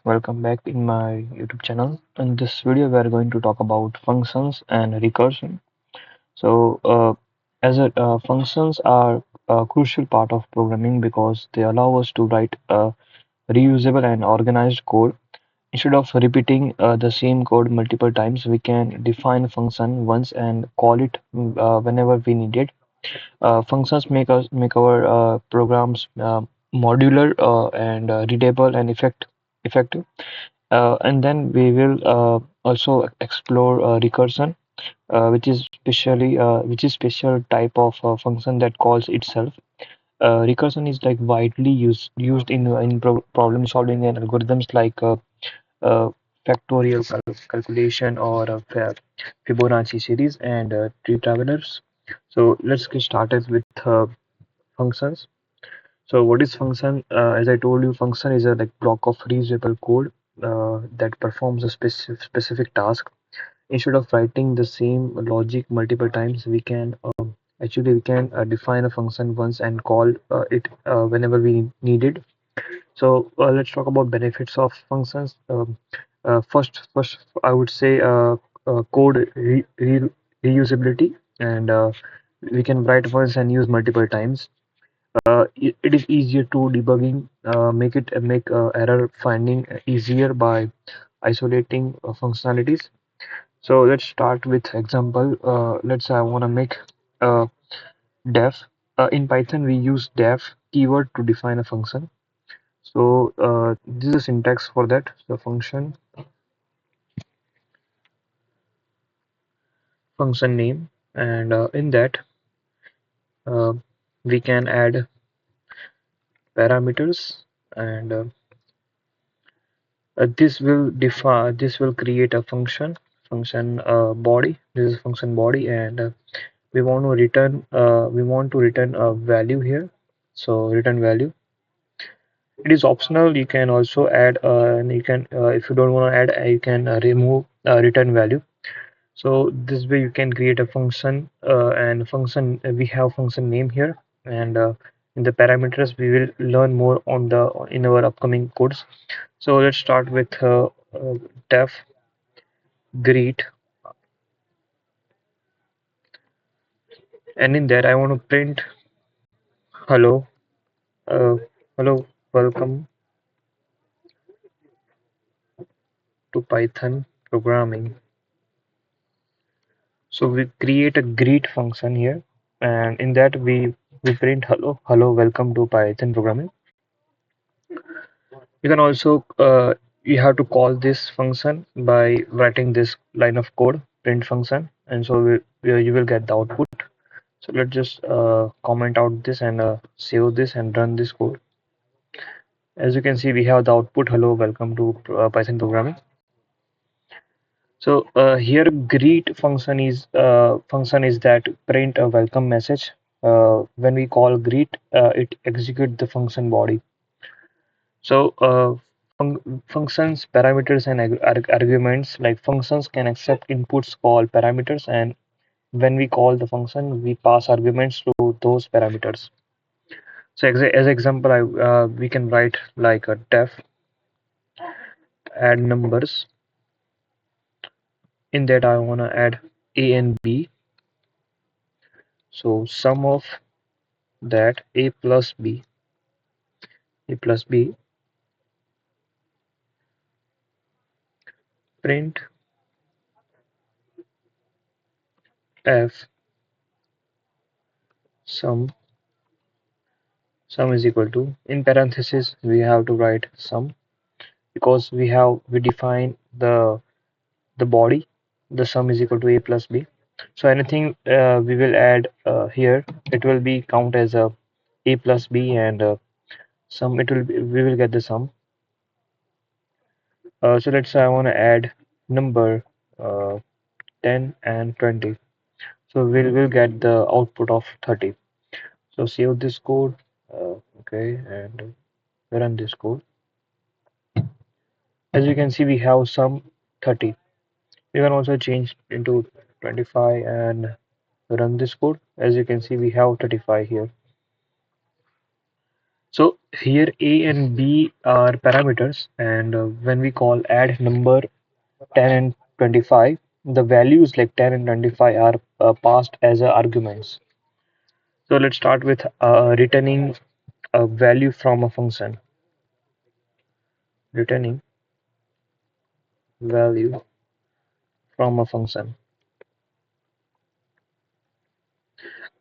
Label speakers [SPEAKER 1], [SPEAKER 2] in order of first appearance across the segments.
[SPEAKER 1] welcome back in my YouTube channel. In this video, we are going to talk about functions and recursion. So, as a functions are a crucial part of programming because they allow us to write reusable and organized code. Instead of repeating the same code multiple times, we can define a function once and call it whenever we need it. Functions make our programs modular and readable and effective. And then we will also explore recursion, which is special type of function that calls itself. Recursion is like widely used in problem solving and algorithms like uh, factorial calculation or Fibonacci series and tree travelers. So let's get started with functions. So what is function? As I told you, function is a like block of reusable code that performs a specific task. Instead of writing the same logic multiple times, we can define a function once and call it whenever we need it. So let's talk about benefits of functions. First, I would say code reusability, and we can write once and use multiple times. It is easier to debugging, make error finding easier by isolating functionalities. So let's start with example. Let's say I want to make uh, def. In Python, we use def keyword to define a function. So this is a syntax for that. So function name, and in that uh, we can add parameters, and this will create a function body. This is function body, and we want to return a value here. So return value. It is optional. You can also add, and you can if you don't want to add, you can remove return value. So this way you can create a function and function we have function name here, and in the parameters we will learn more on the in our upcoming codes. So let's start with def greet, and in that I want to print hello, uh, hello, welcome to Python programming. So we create a greet function here, and in that we print hello, hello, welcome to Python programming. You can also you have to call this function by writing this line of code, print function, and so you will get the output. So let's just comment out this and save this and run this code. As you can see, we have the output, hello, welcome to Python programming. So here greet function is that print a welcome message. When we call greet, it execute the function body. So functions, parameters, and arguments, like functions can accept inputs called parameters, and when we call the function, we pass arguments to those parameters. So as example, we can write like a def add numbers. In that, I want to add a and b. So sum of that a plus b print f sum is equal to, in parentheses we have to write sum, because we define the body, the sum is equal to a plus b. So anything we will add here, it will be count as a plus b, and sum, we will get the sum. So let's say I want to add number uh, 10 and 20. So we'll get the output of 30. So save this code, okay, and run this code. As you can see, we have sum 30. We can also change into 25 and run this code. As you can see, we have 35 here. So here A and B are parameters, and when we call add number 10 and 25, the values like 10 and 25 are passed as arguments. So let's start with returning a value from a function. Returning value from a function.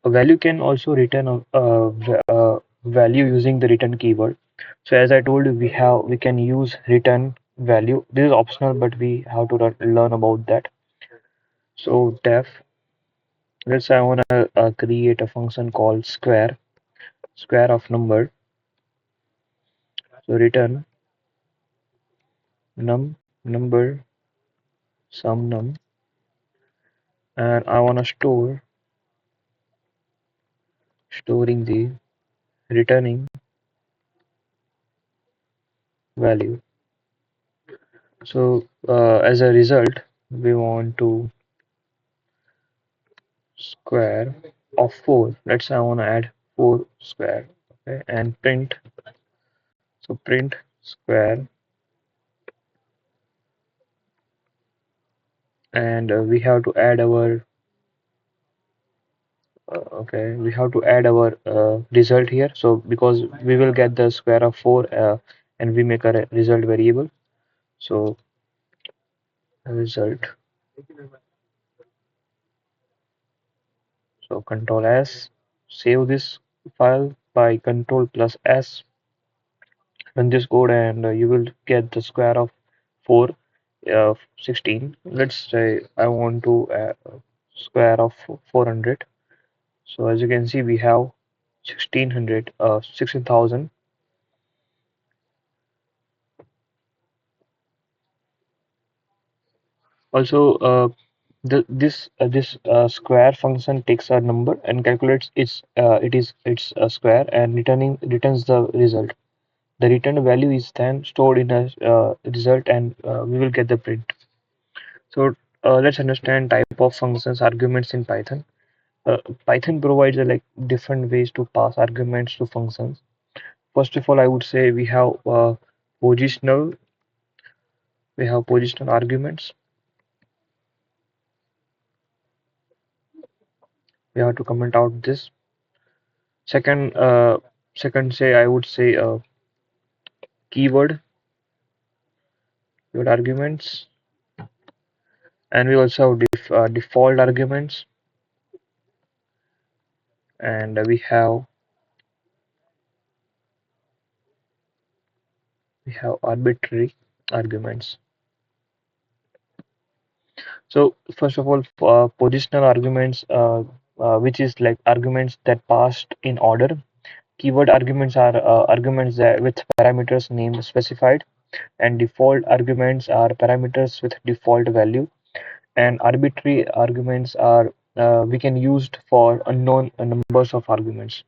[SPEAKER 1] A value can also return a value using the return keyword. So as I told you, we can use return value. This is optional, but we have to learn about that. So def, let's say I want to create a function called square of number. So return number sum num, and I want to storing the returning value. So as a result, we want to square of 4. Let's say I want to add 4 square, okay, and print. So print square, and we have to add our okay, we have to add our result here. So because we will get the square of 4, and we make a result variable. So result. So Control S, save this file by Control plus S, run this code, and you will get the square of 4, 16. Let's say I want to square of 400. So as you can see, we have 1600, 16,000. Also, this square function takes a number and calculates its a square and returns the result. The returned value is then stored in a result, and we will get the print. So let's understand type of functions arguments in Python. Python provides like different ways to pass arguments to functions. First of all, I would say positional we have positional arguments. We have to comment out this. Second, say I would say keyword keyword arguments, and we also have default arguments, and we have arbitrary arguments. So first of all, positional arguments, which is like arguments that passed in order. Keyword arguments are arguments that with parameters name specified, and default arguments are parameters with default value, and arbitrary arguments are we can use for unknown numbers of arguments.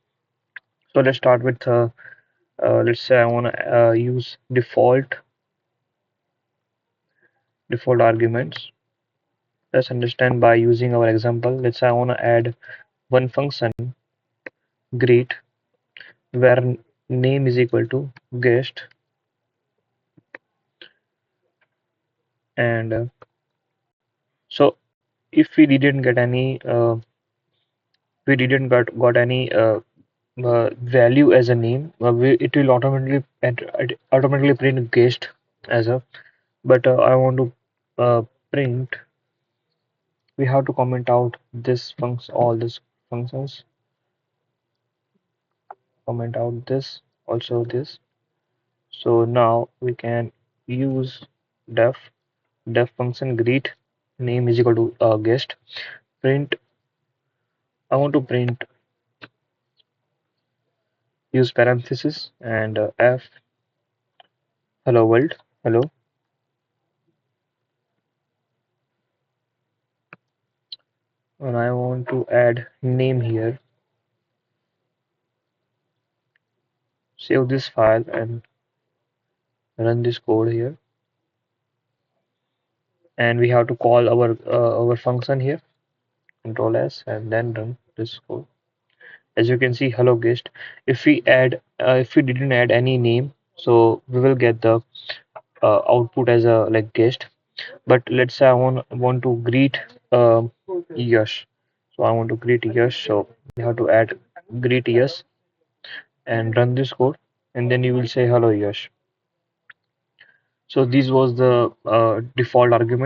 [SPEAKER 1] So let's start with let's say I want to use default arguments. Let's understand by using our example. Let's say I want to add one function greet where name is equal to guest, and so if we didn't got any value as a name, it will automatically print guest as a, but I want to print. We have to comment out this function, all these functions, comment out this, also this. So now we can use def function greet name is equal to guest, print. I want to print, use parenthesis, and f hello world, hello, and I want to add name here. Save this file and run this code here, and we have to call our function here, Control S, and then run this code. As you can see, hello guest. If we didn't add any name, so we will get the output as a like guest. But let's say I want to greet Yash. So I want to greet Yash. So you have to add greet Yash and run this code, and then you will say hello Yash. So this was the default argument.